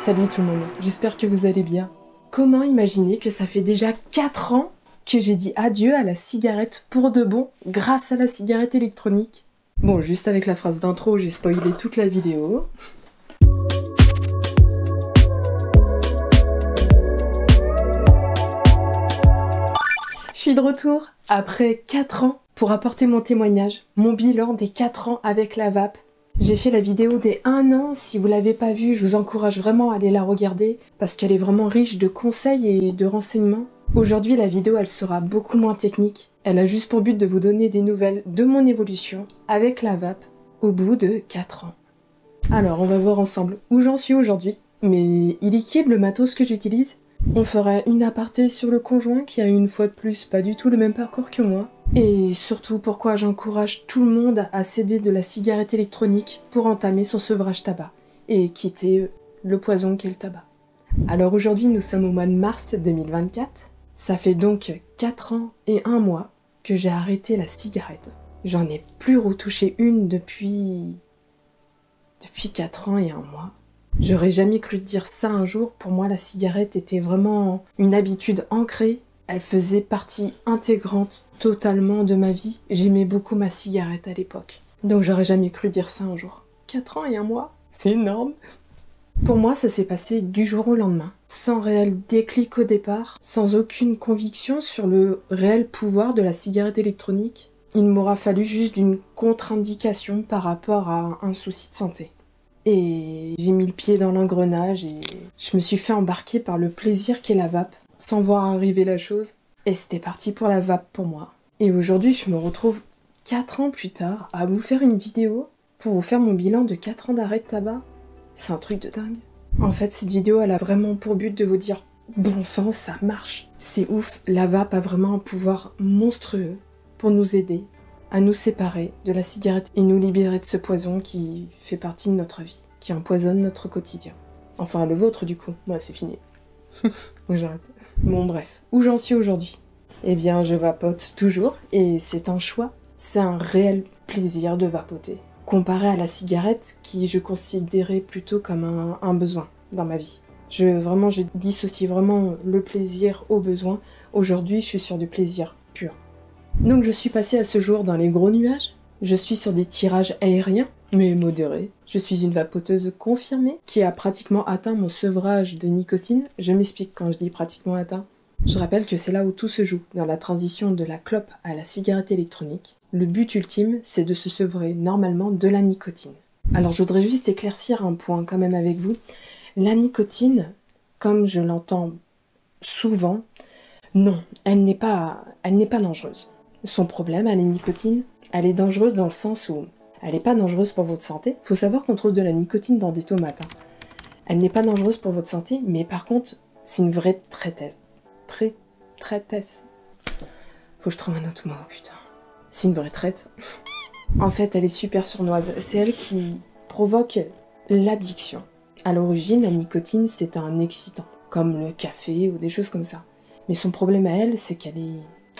Salut tout le monde, j'espère que vous allez bien. Comment imaginer que ça fait déjà 4 ans que j'ai dit adieu à la cigarette pour de bon grâce à la cigarette électronique? Bon, juste avec la phrase d'intro, j'ai spoilé toute la vidéo. Je suis de retour après 4 ans pour apporter mon témoignage, mon bilan des 4 ans avec la vape. J'ai fait la vidéo des 1 an, si vous l'avez pas vue, je vous encourage vraiment à aller la regarder parce qu'elle est vraiment riche de conseils et de renseignements. Aujourd'hui, la vidéo, elle sera beaucoup moins technique. Elle a juste pour but de vous donner des nouvelles de mon évolution avec la vape au bout de 4 ans. Alors, on va voir ensemble où j'en suis aujourd'hui. Mais il est qui le matos que j'utilise? On fera une aparté sur le conjoint qui a une fois de plus pas du tout le même parcours que moi. Et surtout pourquoi j'encourage tout le monde à céder de la cigarette électronique pour entamer son sevrage tabac et quitter le poison qu'est le tabac. Alors aujourd'hui nous sommes au mois de mars 2024. Ça fait donc 4 ans et 1 mois que j'ai arrêté la cigarette. J'en ai plus retouché une depuis 4 ans et 1 mois. J'aurais jamais cru dire ça un jour. Pour moi, la cigarette était vraiment une habitude ancrée. Elle faisait partie intégrante totalement de ma vie. J'aimais beaucoup ma cigarette à l'époque. Donc j'aurais jamais cru dire ça un jour. 4 ans et 1 mois, c'est énorme. Pour moi, ça s'est passé du jour au lendemain. Sans réel déclic au départ, sans aucune conviction sur le réel pouvoir de la cigarette électronique. Il m'aura fallu juste une contre-indication par rapport à un souci de santé. Et j'ai mis le pied dans l'engrenage et je me suis fait embarquer par le plaisir qu'est la vape, sans voir arriver la chose. Et c'était parti pour la vape pour moi. Et aujourd'hui, je me retrouve 4 ans plus tard à vous faire une vidéo pour vous faire mon bilan de 4 ans d'arrêt de tabac. C'est un truc de dingue. En fait, cette vidéo, elle a vraiment pour but de vous dire bon sang, ça marche. C'est ouf, la vape a vraiment un pouvoir monstrueux pour nous aider à nous séparer de la cigarette et nous libérer de ce poison qui fait partie de notre vie, qui empoisonne notre quotidien. Enfin, le vôtre du coup. Moi, c'est fini. Donc j'arrête. Bon bref, où j'en suis aujourd'hui? Eh bien, je vapote toujours et c'est un choix. C'est un réel plaisir de vapoter. Comparé à la cigarette qui je considérais plutôt comme un besoin dans ma vie. Je dissocie vraiment le plaisir au besoin. Aujourd'hui, je suis sur du plaisir pur. Donc je suis passée à ce jour dans les gros nuages. Je suis sur des tirages aériens, mais modérés. Je suis une vapoteuse confirmée qui a pratiquement atteint mon sevrage de nicotine. Je m'explique quand je dis pratiquement atteint. Je rappelle que c'est là où tout se joue, dans la transition de la clope à la cigarette électronique. Le but ultime, c'est de se sevrer normalement de la nicotine. Alors je voudrais juste éclaircir un point quand même avec vous. La nicotine, comme je l'entends souvent, non, elle n'est pas dangereuse. Son problème à la nicotine, elle est dangereuse dans le sens où elle n'est pas dangereuse pour votre santé. Faut savoir qu'on trouve de la nicotine dans des tomates. Elle n'est pas dangereuse pour votre santé, mais par contre, c'est une vraie traîtresse. Traîtresse. Faut que je trouve un autre mot, putain. C'est une vraie traite. En fait, elle est super sournoise. C'est elle qui provoque l'addiction. À l'origine, la nicotine, c'est un excitant, comme le café ou des choses comme ça. Mais son problème à elle, c'est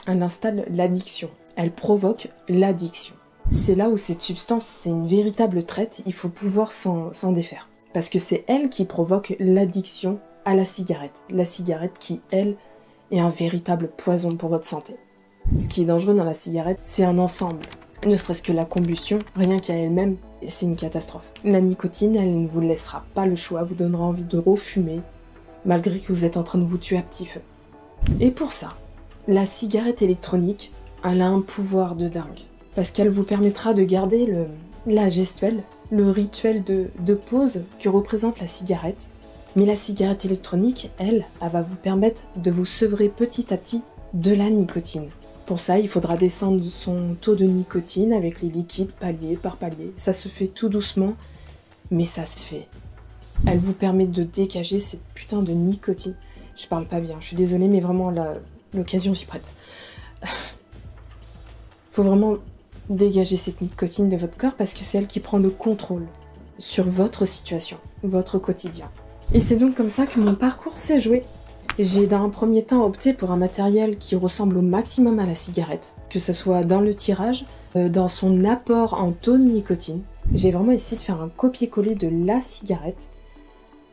elle installe l'addiction. Elle provoque l'addiction. C'est là où cette substance, c'est une véritable traite, il faut pouvoir s'en défaire. Parce que c'est elle qui provoque l'addiction à la cigarette. La cigarette qui, elle, est un véritable poison pour votre santé. Ce qui est dangereux dans la cigarette, c'est un ensemble. Ne serait-ce que la combustion, rien qu'à elle-même, c'est une catastrophe. La nicotine, elle ne vous laissera pas le choix, vous donnera envie de refumer, malgré que vous êtes en train de vous tuer à petit feu. Et pour ça, la cigarette électronique, elle a un pouvoir de dingue. Parce qu'elle vous permettra de garder la gestuelle, le rituel de pause que représente la cigarette. Mais la cigarette électronique, elle va vous permettre de vous sevrer petit à petit de la nicotine. Pour ça, il faudra descendre son taux de nicotine avec les liquides palier par palier. Ça se fait tout doucement, mais ça se fait. Elle vous permet de dégager cette putain de nicotine. Je parle pas bien, je suis désolée, mais vraiment l'occasion s'y prête. Faut vraiment dégager cette nicotine de votre corps parce que c'est elle qui prend le contrôle sur votre situation, votre quotidien. Et c'est donc comme ça que mon parcours s'est joué. J'ai dans un premier temps opté pour un matériel qui ressemble au maximum à la cigarette, que ce soit dans le tirage, dans son apport en taux de nicotine. J'ai vraiment essayé de faire un copier-coller de la cigarette,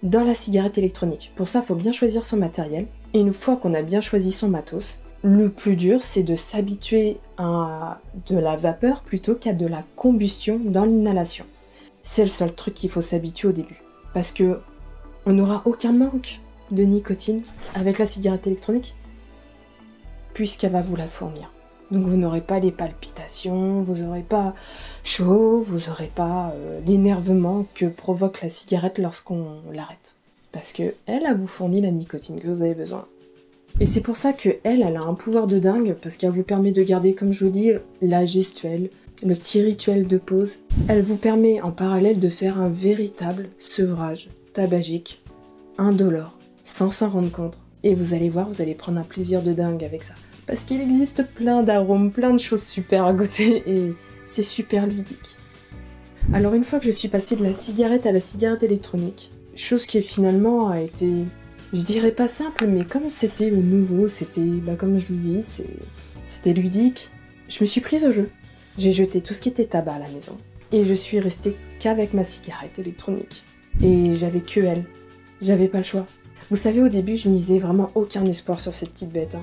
dans la cigarette électronique. Pour ça, il faut bien choisir son matériel. Et une fois qu'on a bien choisi son matos, le plus dur, c'est de s'habituer à de la vapeur plutôt qu'à de la combustion dans l'inhalation. C'est le seul truc qu'il faut s'habituer au début. Parce que on n'aura aucun manque de nicotine avec la cigarette électronique, puisqu'elle va vous la fournir. Donc vous n'aurez pas les palpitations, vous n'aurez pas chaud, vous n'aurez pas l'énervement que provoque la cigarette lorsqu'on l'arrête. Parce que elle vous fournit la nicotine que vous avez besoin. Et c'est pour ça que elle a un pouvoir de dingue, parce qu'elle vous permet de garder, comme je vous dis, la gestuelle, le petit rituel de pause. Elle vous permet en parallèle de faire un véritable sevrage tabagique, indolore, sans s'en rendre compte. Et vous allez voir, vous allez prendre un plaisir de dingue avec ça. Parce qu'il existe plein d'arômes, plein de choses super à goûter, et c'est super ludique. Alors une fois que je suis passée de la cigarette à la cigarette électronique, chose qui finalement a été, je dirais pas simple, mais comme c'était le nouveau, c'était, comme je vous dis, c'était ludique, je me suis prise au jeu. J'ai jeté tout ce qui était tabac à la maison. Et je suis restée qu'avec ma cigarette électronique. Et j'avais que elle. J'avais pas le choix. Vous savez, au début, je misais vraiment aucun espoir sur cette petite bête.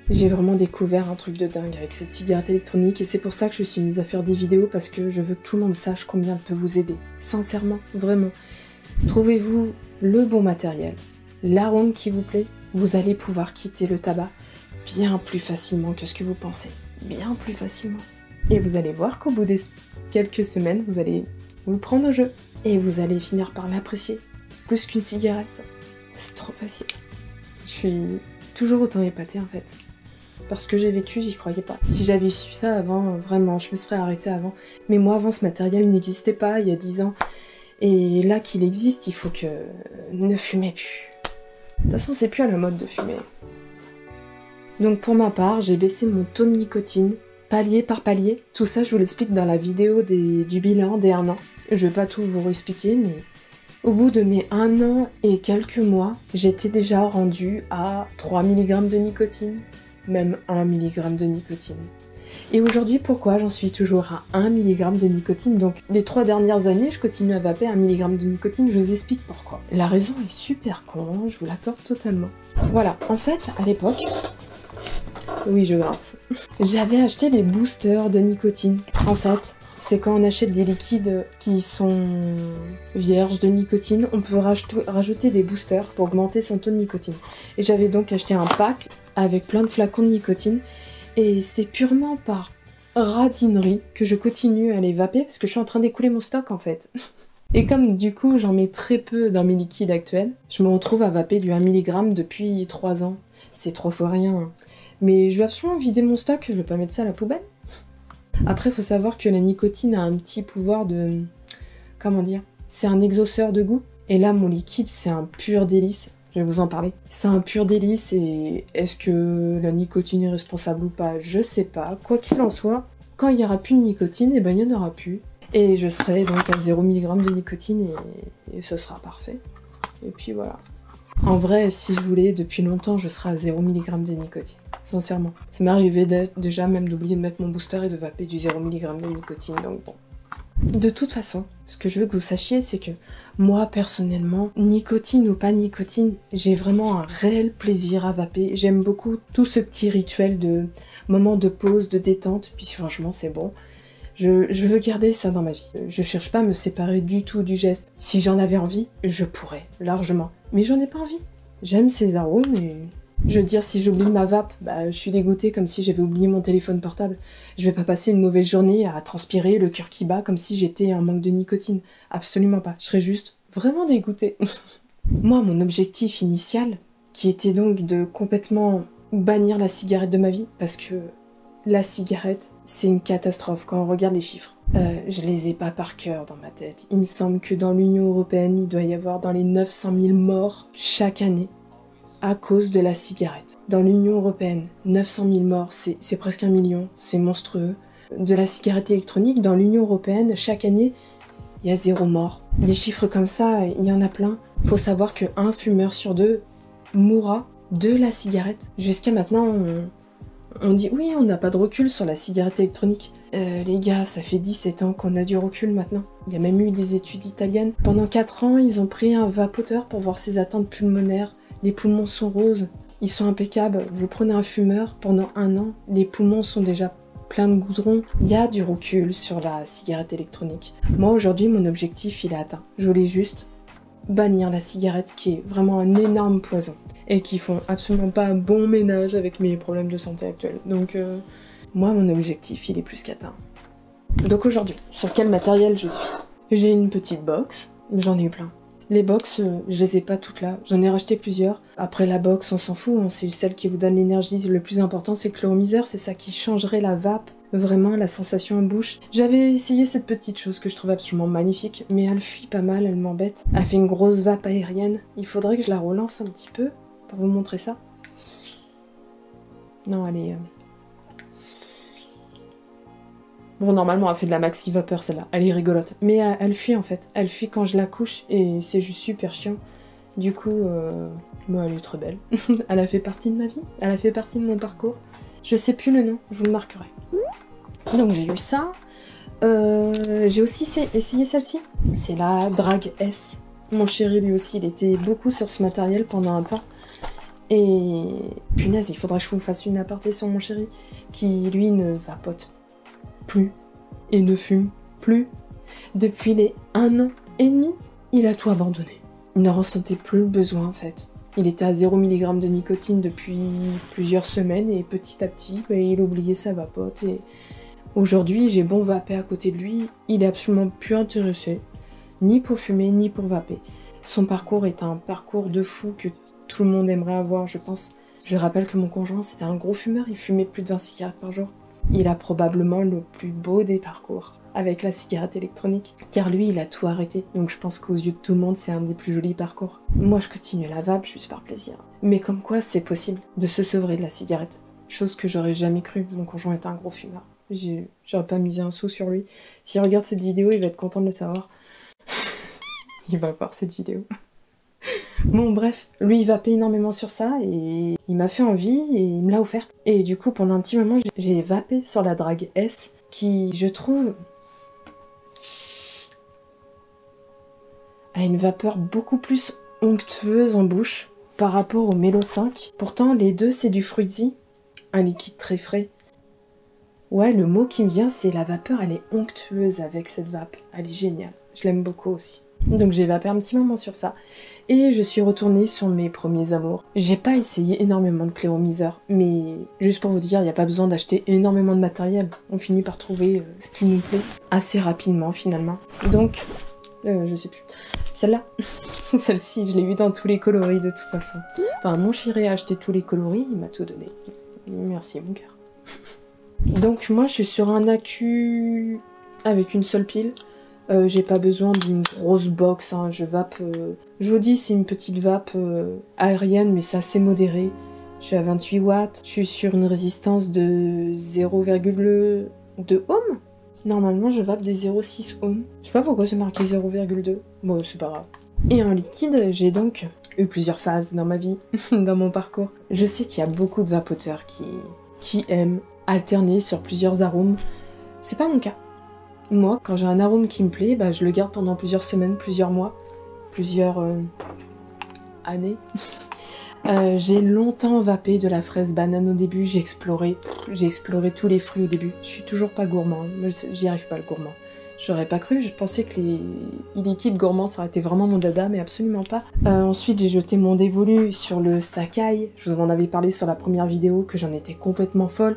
J'ai vraiment découvert un truc de dingue avec cette cigarette électronique et c'est pour ça que je suis mise à faire des vidéos parce que je veux que tout le monde sache combien elle peut vous aider. Sincèrement, vraiment. Trouvez-vous le bon matériel, l'arôme qui vous plaît, vous allez pouvoir quitter le tabac bien plus facilement que ce que vous pensez. Bien plus facilement. Et vous allez voir qu'au bout de quelques semaines, vous allez vous prendre au jeu. Et vous allez finir par l'apprécier. Plus qu'une cigarette. C'est trop facile. Je suis toujours autant épatée en fait. Parce que j'ai vécu, j'y croyais pas. Si j'avais su ça avant, vraiment, je me serais arrêtée avant. Mais moi, avant, ce matériel n'existait pas, il y a 10 ans. Et là qu'il existe, il faut que... ne fumez plus. De toute façon, c'est plus à la mode de fumer. Donc pour ma part, j'ai baissé mon taux de nicotine, palier par palier. Tout ça, je vous l'explique dans la vidéo du bilan des 1 an. Je vais pas tout vous réexpliquer, mais... Au bout de mes 1 an et quelques mois, j'étais déjà rendue à 3 mg de nicotine. Même 1 mg de nicotine. Et aujourd'hui, pourquoi j'en suis toujours à 1 mg de nicotine? Donc, les 3 dernières années, je continue à vaper 1 mg de nicotine, je vous explique pourquoi. La raison est super con, je vous l'accorde totalement. Voilà, en fait, à l'époque... Oui, je grince. J'avais acheté des boosters de nicotine. En fait, c'est quand on achète des liquides qui sont vierges de nicotine, on peut rajouter des boosters pour augmenter son taux de nicotine. Et j'avais donc acheté un pack avec plein de flacons de nicotine. Et c'est purement par radinerie que je continue à les vaper parce que je suis en train d'écouler mon stock en fait. Et comme du coup j'en mets très peu dans mes liquides actuels, je me retrouve à vaper du 1 mg depuis 3 ans. C'est 3 fois rien. Mais je vais absolument vider mon stock, je vais pas mettre ça à la poubelle. Après, il faut savoir que la nicotine a un petit pouvoir de... Comment dire? C'est un exauceur de goût. Et là, mon liquide, c'est un pur délice. Je vais vous en parler. C'est un pur délice et est-ce que la nicotine est responsable ou pas? Je sais pas. Quoi qu'il en soit, quand il y aura plus de nicotine, eh ben il y en aura plus. Et je serai donc à 0 mg de nicotine et ce sera parfait. Et puis voilà. En vrai, si je voulais, depuis longtemps, je serais à 0 mg de nicotine. Sincèrement. Ça m'est arrivé déjà même d'oublier de mettre mon booster et de vaper du 0 mg de nicotine, donc bon. De toute façon, ce que je veux que vous sachiez, c'est que moi, personnellement, nicotine ou pas nicotine, j'ai vraiment un réel plaisir à vaper. J'aime beaucoup tout ce petit rituel de moment de pause, de détente, puis franchement, c'est bon. Je veux garder ça dans ma vie. Je cherche pas à me séparer du tout du geste. Si j'en avais envie, je pourrais, largement. Mais j'en ai pas envie. J'aime ces arômes et... Je veux dire, si j'oublie ma vape, je suis dégoûtée comme si j'avais oublié mon téléphone portable. Je vais pas passer une mauvaise journée à transpirer, le cœur qui bat, comme si j'étais en manque de nicotine. Absolument pas. Je serais juste vraiment dégoûtée. Moi, mon objectif initial, qui était donc de complètement bannir la cigarette de ma vie, parce que la cigarette, c'est une catastrophe quand on regarde les chiffres. Je les ai pas par cœur dans ma tête. Il me semble que dans l'Union Européenne, il doit y avoir dans les 900 000 morts chaque année à cause de la cigarette. Dans l'Union Européenne, 900 000 morts, c'est presque 1 million, c'est monstrueux. De la cigarette électronique, dans l'Union Européenne, chaque année, il y a 0 mort. Des chiffres comme ça, il y en a plein. Faut savoir qu'un fumeur sur 2 mourra de la cigarette. Jusqu'à maintenant, On dit oui, on n'a pas de recul sur la cigarette électronique. Les gars, ça fait 17 ans qu'on a du recul maintenant. Il y a même eu des études italiennes. Pendant 4 ans, ils ont pris un vapoteur pour voir ses atteintes pulmonaires. Les poumons sont roses, ils sont impeccables. Vous prenez un fumeur, pendant 1 an, les poumons sont déjà pleins de goudron. Il y a du recul sur la cigarette électronique. Moi, aujourd'hui, mon objectif, il est atteint. Je voulais juste bannir la cigarette, qui est vraiment un énorme poison. Et qui font absolument pas un bon ménage avec mes problèmes de santé actuels. Donc, moi, mon objectif, il est plus qu'atteint. Donc aujourd'hui, sur quel matériel je suis? J'ai une petite box, j'en ai eu plein. Les box, je les ai pas toutes là, j'en ai racheté plusieurs. Après la box, on s'en fout, hein, c'est celle qui vous donne l'énergie. Le plus important, c'est le chloromiseur, c'est ça qui changerait la vape, vraiment la sensation en bouche. J'avais essayé cette petite chose que je trouve absolument magnifique, mais elle fuit pas mal, elle m'embête. Elle fait une grosse vape aérienne, il faudrait que je la relance un petit peu pour vous montrer ça. Non, elle est... Bon, normalement, elle fait de la maxi vapeur, celle-là. Elle est rigolote. Mais elle fuit, en fait. Elle fuit quand je la couche, et c'est juste super chiant. Du coup, moi, elle est trop belle. Elle a fait partie de ma vie. Elle a fait partie de mon parcours. Je sais plus le nom, je vous le marquerai. Donc, j'ai eu ça. J'ai aussi essayé celle-ci. C'est la Drag S. Mon chéri, lui aussi, il était beaucoup sur ce matériel pendant un temps. Et punaise, il faudrait que je vous fasse une aparté sur mon chéri, qui, lui, ne vapote plus et ne fume plus. Depuis les 1 an et demi, il a tout abandonné. Il ne ressentait plus le besoin en fait. Il était à 0 mg de nicotine depuis plusieurs semaines et petit à petit, il oubliait sa vapote. Et aujourd'hui, j'ai bon vapé à côté de lui, il est absolument plus intéressé, ni pour fumer, ni pour vaper. Son parcours est un parcours de fou que tout le monde aimerait avoir, je pense. Je rappelle que mon conjoint, c'était un gros fumeur, il fumait plus de 20 cigarettes par jour. Il a probablement le plus beau des parcours avec la cigarette électronique, car lui, il a tout arrêté. Donc je pense qu'aux yeux de tout le monde, c'est un des plus jolis parcours. Moi, je continue la vape juste par plaisir. Mais comme quoi, c'est possible de se sevrer de la cigarette. Chose que j'aurais jamais cru. Mon conjoint est un gros fumeur. J'aurais pas misé un sou sur lui. S'il regarde cette vidéo, il va être content de le savoir. Il va voir cette vidéo. Bon bref, lui il vapait énormément sur ça et il m'a fait envie et il me l'a offerte. Et du coup pendant un petit moment j'ai vapé sur la Drag S qui je trouve a une vapeur beaucoup plus onctueuse en bouche par rapport au Melo 5. Pourtant les deux c'est du fruity, un liquide très frais. Ouais, le mot qui me vient c'est la vapeur, elle est onctueuse avec cette vape, elle est géniale, je l'aime beaucoup aussi. Donc j'ai vapé un petit moment sur ça. Et je suis retournée sur mes premiers amours. J'ai pas essayé énormément de chloromiseurs, mais juste pour vous dire, il n'y a pas besoin d'acheter énormément de matériel. On finit par trouver ce qui nous plaît assez rapidement finalement. Donc, je sais plus. Celle-là, celle-ci, je l'ai vue dans tous les coloris de toute façon. Enfin, mon chéri a acheté tous les coloris, il m'a tout donné. Merci mon cœur. Donc moi je suis sur un accu avec une seule pile. J'ai pas besoin d'une grosse box, hein. Je vape... Je vous dis, c'est une petite vape aérienne, mais c'est assez modéré. Je suis à 28 watts, je suis sur une résistance de 0,2 ohms. Normalement, je vape des 0,6 ohms. Je sais pas pourquoi c'est marqué 0,2. Bon, c'est pas grave. Et en liquide, j'ai donc eu plusieurs phases dans ma vie, dans mon parcours. Je sais qu'il y a beaucoup de vapoteurs qui aiment alterner sur plusieurs arômes. C'est pas mon cas. Moi, quand j'ai un arôme qui me plaît, je le garde pendant plusieurs semaines, plusieurs mois, plusieurs années. J'ai longtemps vapé de la fraise banane au début, j'ai exploré tous les fruits au début. Je suis toujours pas gourmand, j'y arrive pas le gourmand. J'aurais pas cru, je pensais que les liquides gourmands ça aurait été vraiment mon dada, mais absolument pas. Ensuite j'ai jeté mon dévolu sur le Sakai, je vous en avais parlé sur la première vidéo, que j'en étais complètement folle.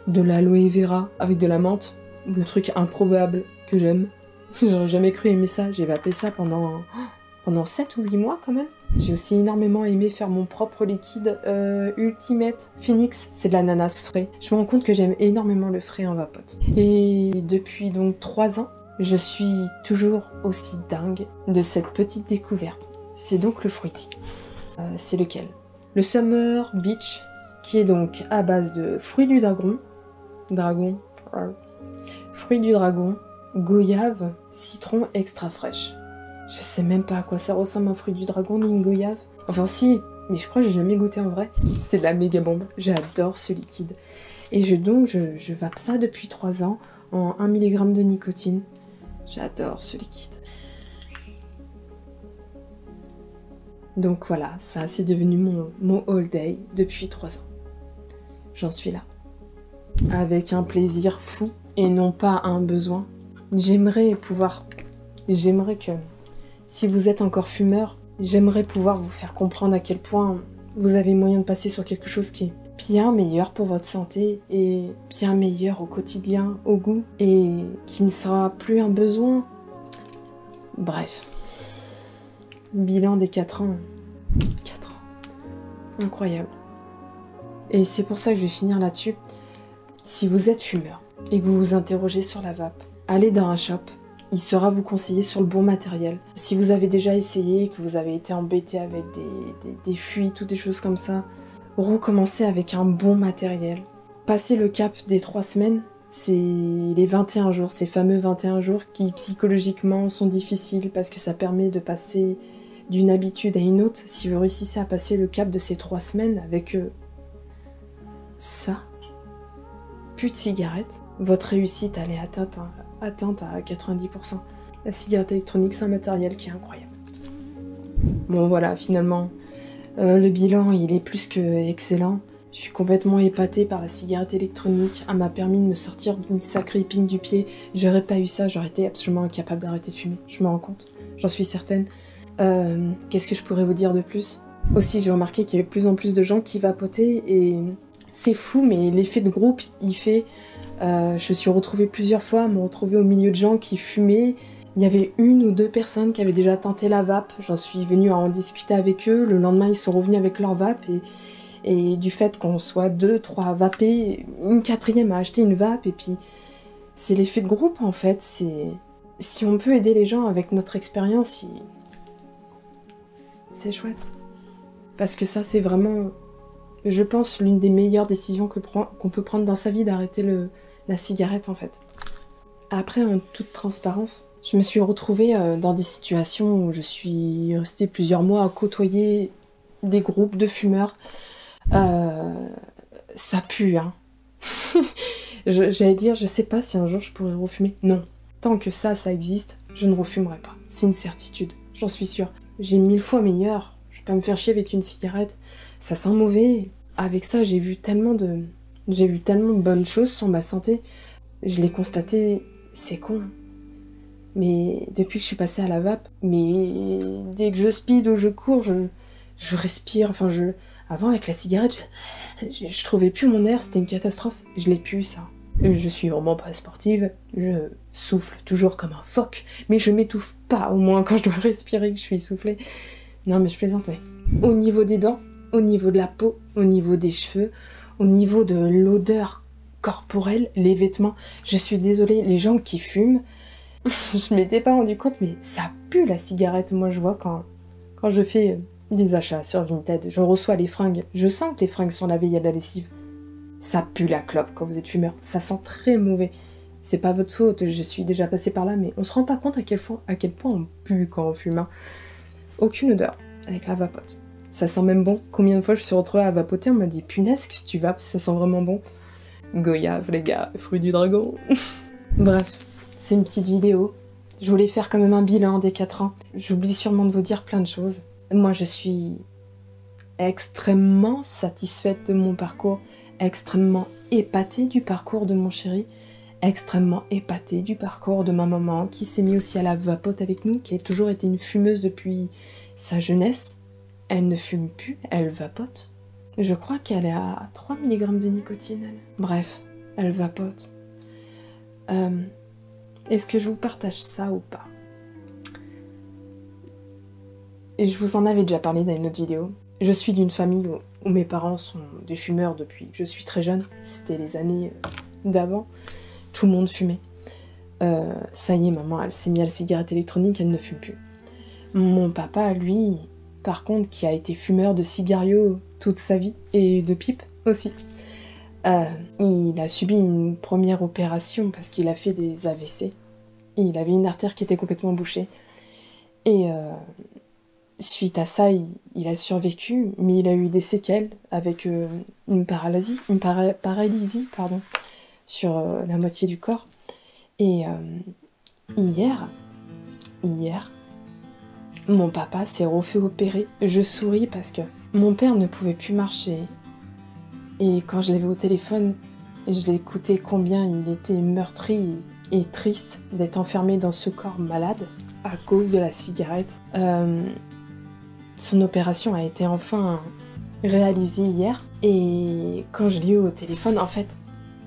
De l'aloe vera avec de la menthe. Le truc improbable que j'aime. J'aurais jamais cru aimer ça. J'ai vapé ça pendant 7 ou 8 mois quand même. J'ai aussi énormément aimé faire mon propre liquide Ultimate Phoenix. C'est de l'ananas frais. Je me rends compte que j'aime énormément le frais en vapote. Et depuis donc 3 ans, je suis toujours aussi dingue de cette petite découverte. C'est donc le fruity. C'est lequel? Le Summer Beach, qui est donc à base de fruits du dragon. Fruits du dragon, goyave, citron extra fraîche. Je sais même pas à quoi ça ressemble un fruit du dragon ni une goyave. Enfin si, mais je crois que j'ai jamais goûté en vrai. C'est de la méga bombe, j'adore ce liquide. Et je vape ça depuis 3 ans en 1 mg de nicotine. J'adore ce liquide. Donc voilà, ça c'est devenu mon all day depuis 3 ans. J'en suis là. Avec un plaisir fou et non pas un besoin. J'aimerais que, si vous êtes encore fumeur, j'aimerais pouvoir vous faire comprendre à quel point vous avez moyen de passer sur quelque chose qui est bien meilleur pour votre santé et bien meilleur au quotidien, au goût, et qui ne sera plus un besoin. Bref. Bilan des 4 ans. 4 ans. Incroyable. Et c'est pour ça que je vais finir là-dessus. Si vous êtes fumeur et que vous vous interrogez sur la vape, allez dans un shop. Il saura vous conseiller sur le bon matériel. Si vous avez déjà essayé et que vous avez été embêté avec des fuites ou des choses comme ça, recommencez avec un bon matériel. Passez le cap des 3 semaines, c'est les 21 jours, ces fameux 21 jours qui psychologiquement sont difficiles parce que ça permet de passer d'une habitude à une autre. Si vous réussissez à passer le cap de ces 3 semaines avec ça, plus de cigarettes, votre réussite elle est atteinte à 90%. La cigarette électronique, c'est un matériel qui est incroyable. Bon voilà, finalement, le bilan il est plus que excellent. Je suis complètement épatée par la cigarette électronique. Elle m'a permis de me sortir d'une sacrée épine du pied. J'aurais pas eu ça, j'aurais été absolument incapable d'arrêter de fumer. Je me rends compte, j'en suis certaine. Qu'est-ce que je pourrais vous dire de plus? Aussi, j'ai remarqué qu'il y avait de plus en plus de gens qui vapotaient et c'est fou, mais l'effet de groupe, il fait... je me suis retrouvée plusieurs fois à me retrouver au milieu de gens qui fumaient. Il y avait 1 ou 2 personnes qui avaient déjà tenté la vape. J'en suis venue à en discuter avec eux. Le lendemain, ils sont revenus avec leur vape et du fait qu'on soit 2, 3 à vaper, une 4e a acheté une vape, et puis c'est l'effet de groupe en fait. Si on peut aider les gens avec notre expérience, c'est chouette. Parce que ça, c'est vraiment, je pense, l'une des meilleures décisions qu'on peut prendre dans sa vie, d'arrêter la cigarette en fait. Après, en toute transparence, je me suis retrouvée dans des situations où je suis restée plusieurs mois à côtoyer des groupes de fumeurs. Ça pue, hein. J'allais dire, je sais pas si un jour je pourrais refumer. Non, tant que ça existe, je ne refumerai pas. C'est une certitude, j'en suis sûre. J'ai 1000 fois meilleur. Je vais pas me faire chier avec une cigarette. Ça sent mauvais. Avec ça, j'ai vu tellement de bonnes choses sur ma santé. Je l'ai constaté, c'est con. Mais depuis que je suis passée à la vape, mais dès que je speed ou je cours, je respire. Enfin, avant, avec la cigarette, je trouvais plus mon air, c'était une catastrophe. Je l'ai plus, ça. Je suis vraiment pas sportive, je souffle toujours comme un phoque, mais je m'étouffe pas, au moins quand je dois respirer que je suis essoufflée. Non mais je plaisante, mais au niveau des dents, au niveau de la peau, au niveau des cheveux, au niveau de l'odeur corporelle, les vêtements, je suis désolée, les gens qui fument, je m'étais pas rendu compte, mais ça pue la cigarette. Moi je vois quand je fais des achats sur Vinted, je reçois les fringues, je sens que les fringues sont lavées, il y a de la lessive. Ça pue la clope quand vous êtes fumeur, ça sent très mauvais. C'est pas votre faute, je suis déjà passée par là, mais on se rend pas compte à quel point on pue quand on fume. Hein. Aucune odeur avec la vapote. Ça sent même bon. Combien de fois je me suis retrouvée à vapoter, on m'a dit punaise, qu'est-ce que tu vapes, ça sent vraiment bon. Goyave les gars, fruit du dragon. Bref, c'est une petite vidéo. Je voulais faire quand même un bilan des 4 ans. J'oublie sûrement de vous dire plein de choses. Moi je suis extrêmement satisfaite de mon parcours, extrêmement épatée du parcours de mon chéri, extrêmement épatée du parcours de ma maman qui s'est mise aussi à la vapote avec nous, qui a toujours été une fumeuse depuis sa jeunesse. Elle ne fume plus, elle vapote. Je crois qu'elle est à 3 mg de nicotine, elle. Bref, elle vapote. Est-ce que je vous partage ça ou pas? Et je vous en avais déjà parlé dans une autre vidéo. Je suis d'une famille où mes parents sont des fumeurs depuis que je suis très jeune. C'était les années d'avant. Tout le monde fumait. Ça y est, maman, elle s'est mise à la cigarette électronique, elle ne fume plus. Mon papa, lui, par contre, qui a été fumeur de cigario toute sa vie, et de pipe aussi, il a subi une première opération parce qu'il a fait des AVC. Il avait une artère qui était complètement bouchée. Et Suite à ça, il a survécu, mais il a eu des séquelles avec une paralysie, pardon, sur la moitié du corps. Et hier, mon papa s'est refait opérer. Je souris parce que mon père ne pouvait plus marcher. Et quand je l'avais au téléphone, je l'ai écouté combien il était meurtri et triste d'être enfermé dans ce corps malade à cause de la cigarette. Son opération a été enfin réalisée hier. Et quand je l'ai eu au téléphone, en fait,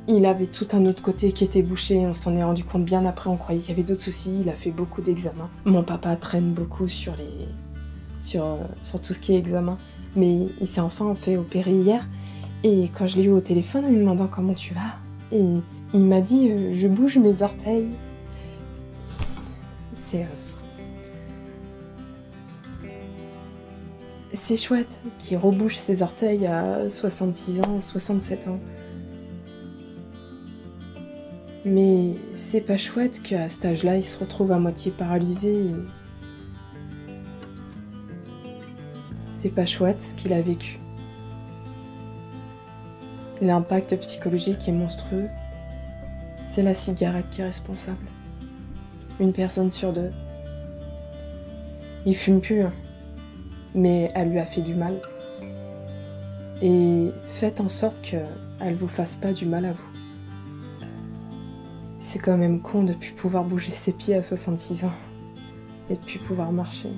il avait tout un autre côté qui était bouché. On s'en est rendu compte bien après, on croyait qu'il y avait d'autres soucis. Il a fait beaucoup d'examens. Mon papa traîne beaucoup sur tout ce qui est examen. Mais il s'est enfin fait opérer hier. Et quand je l'ai eu au téléphone en lui demandant comment tu vas, et il m'a dit je bouge mes orteils. C'est chouette qu'il rebouche ses orteils à 66 ans, 67 ans. Mais c'est pas chouette qu'à cet âge-là, il se retrouve à moitié paralysé. C'est pas chouette ce qu'il a vécu. L'impact psychologique est monstrueux. C'est la cigarette qui est responsable. Une personne sur deux. Il fume plus, hein, mais elle lui a fait du mal. Et faites en sorte qu'elle vous fasse pas du mal à vous. C'est quand même con de plus pouvoir bouger ses pieds à 66 ans et de plus pouvoir marcher.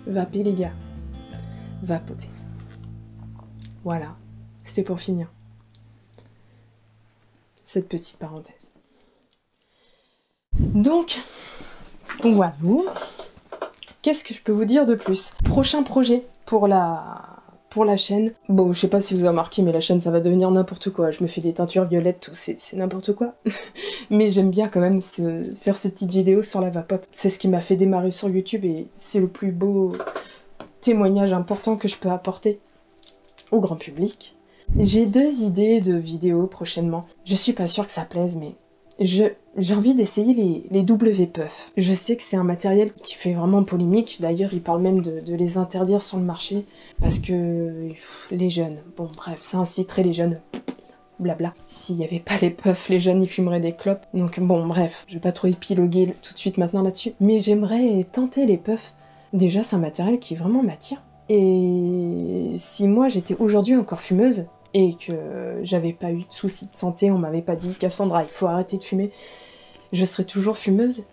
Vapez les gars. Vapotez. Voilà, c'était pour finir cette petite parenthèse. Donc, voilà. Qu'est-ce que je peux vous dire de plus? Prochain projet pour la chaîne. Bon, je sais pas si vous avez remarqué, mais la chaîne, ça va devenir n'importe quoi. Je me fais des teintures violettes, tout, c'est n'importe quoi. Mais j'aime bien quand même faire ces petites vidéos sur la vapote. C'est ce qui m'a fait démarrer sur YouTube et c'est le plus beau témoignage important que je peux apporter au grand public. J'ai 2 idées de vidéos prochainement. Je suis pas sûre que ça plaise, mais j'ai envie d'essayer les WPuff. Je sais que c'est un matériel qui fait vraiment polémique. D'ailleurs, ils parlent même de les interdire sur le marché parce que les jeunes, bon bref, ça inciterait les jeunes, blabla. S'il n'y avait pas les puffs, les jeunes ils fumeraient des clopes. Donc bon bref, je vais pas trop épiloguer tout de suite maintenant là-dessus. Mais j'aimerais tenter les puffs. Déjà, c'est un matériel qui vraiment m'attire. Et si moi j'étais aujourd'hui encore fumeuse et que j'avais pas eu de soucis de santé, on m'avait pas dit Cassandra il faut arrêter de fumer, je serais toujours fumeuse,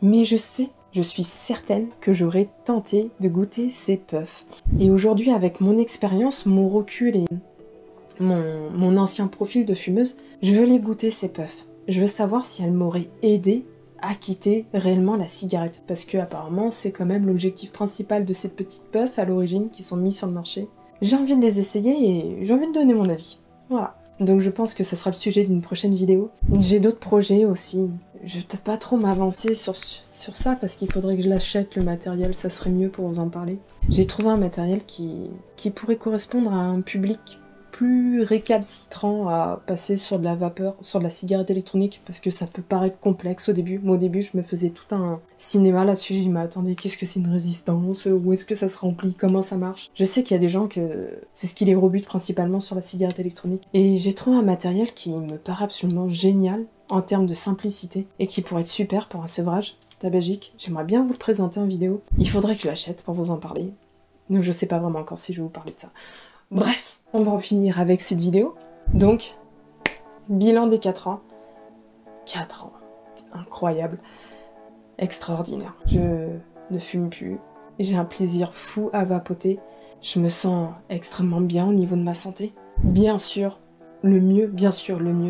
mais je suis certaine que j'aurais tenté de goûter ces puffs. Et aujourd'hui, avec mon expérience, mon recul et mon ancien profil de fumeuse, je veux les goûter ces puffs. Je veux savoir si elles m'auraient aidé à quitter réellement la cigarette, parce que apparemment c'est quand même l'objectif principal de ces petites puffs à l'origine qui sont mises sur le marché. J'ai envie de les essayer et j'ai envie de donner mon avis. Voilà. Donc je pense que ça sera le sujet d'une prochaine vidéo. J'ai d'autres projets aussi. Je vais peut-être pas trop m'avancer sur ça parce qu'il faudrait que je l'achète le matériel, ça serait mieux pour vous en parler. J'ai trouvé un matériel qui pourrait correspondre à un public plus récalcitrant à passer sur de la vapeur, sur de la cigarette électronique, parce que ça peut paraître complexe au début. Moi au début je me faisais tout un cinéma là-dessus, je me attendez, qu'est-ce que c'est une résistance, où est-ce que ça se remplit, comment ça marche. Je sais qu'il y a des gens que c'est ce qui les rebute principalement sur la cigarette électronique. Et j'ai trouvé un matériel qui me paraît absolument génial en termes de simplicité et qui pourrait être super pour un sevrage tabagique. J'aimerais bien vous le présenter en vidéo. Il faudrait que je l'achète pour vous en parler. Donc je sais pas vraiment encore si je vais vous parler de ça. Bref, on va en finir avec cette vidéo. Donc, bilan des 4 ans. 4 ans. Incroyable. Extraordinaire. Je ne fume plus. J'ai un plaisir fou à vapoter. Je me sens extrêmement bien au niveau de ma santé. Bien sûr, le mieux,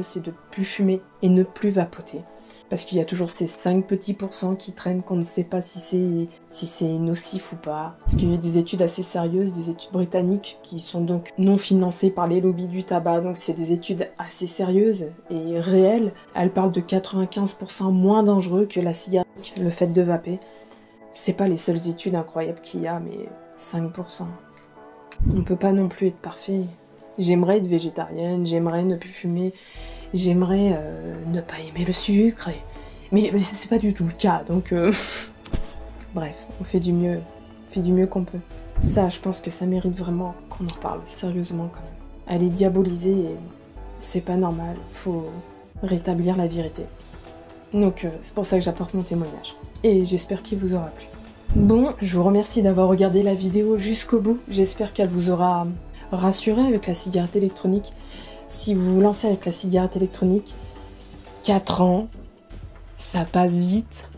c'est de plus fumer et ne plus vapoter. Parce qu'il y a toujours ces 5 petits pourcents qui traînent qu'on ne sait pas si c'est nocif ou pas. Parce qu'il y a des études assez sérieuses, des études britanniques qui sont donc non financées par les lobbies du tabac. Donc c'est des études assez sérieuses et réelles. Elles parlent de 95% moins dangereux que la cigarette, le fait de vaper. C'est pas les seules études incroyables qu'il y a, mais 5%. On peut pas non plus être parfait. J'aimerais être végétarienne, j'aimerais ne plus fumer, j'aimerais ne pas aimer le sucre, mais c'est pas du tout le cas, donc Bref, on fait du mieux qu'on peut. Ça, je pense que ça mérite vraiment qu'on en parle sérieusement quand même. Elle est diabolisée et c'est pas normal, faut rétablir la vérité. Donc c'est pour ça que j'apporte mon témoignage. Et j'espère qu'il vous aura plu. Bon, je vous remercie d'avoir regardé la vidéo jusqu'au bout. J'espère qu'elle vous aura rassuré avec la cigarette électronique. Si vous vous lancez avec la cigarette électronique, 4 ans, ça passe vite.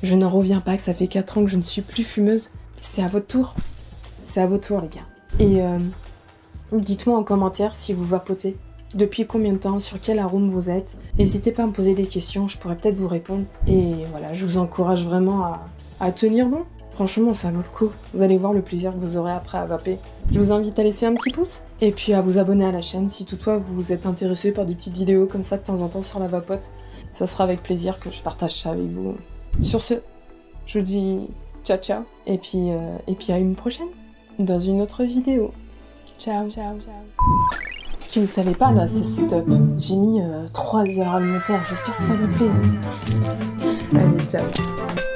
Je n'en reviens pas que ça fait 4 ans que je ne suis plus fumeuse. C'est à votre tour. C'est à votre tour, les gars. Et dites-moi en commentaire si vous vapotez. Depuis combien de temps, sur quel arôme vous êtes. N'hésitez pas à me poser des questions, je pourrais peut-être vous répondre. Et voilà, je vous encourage vraiment à tenir bon. Franchement, ça vaut le coup. Vous allez voir le plaisir que vous aurez après à vaper. Je vous invite à laisser un petit pouce. Et puis à vous abonner à la chaîne si toutefois vous êtes intéressé par des petites vidéos comme ça de temps en temps sur la vapote. Ça sera avec plaisir que je partage ça avec vous. Sur ce, je vous dis ciao ciao. Et puis à une prochaine. Dans une autre vidéo. Ciao, ciao, ciao. Ce que vous savez pas là, ce setup, j'ai mis 3 heures à le monter, j'espère que ça vous plaît. Allez, ciao.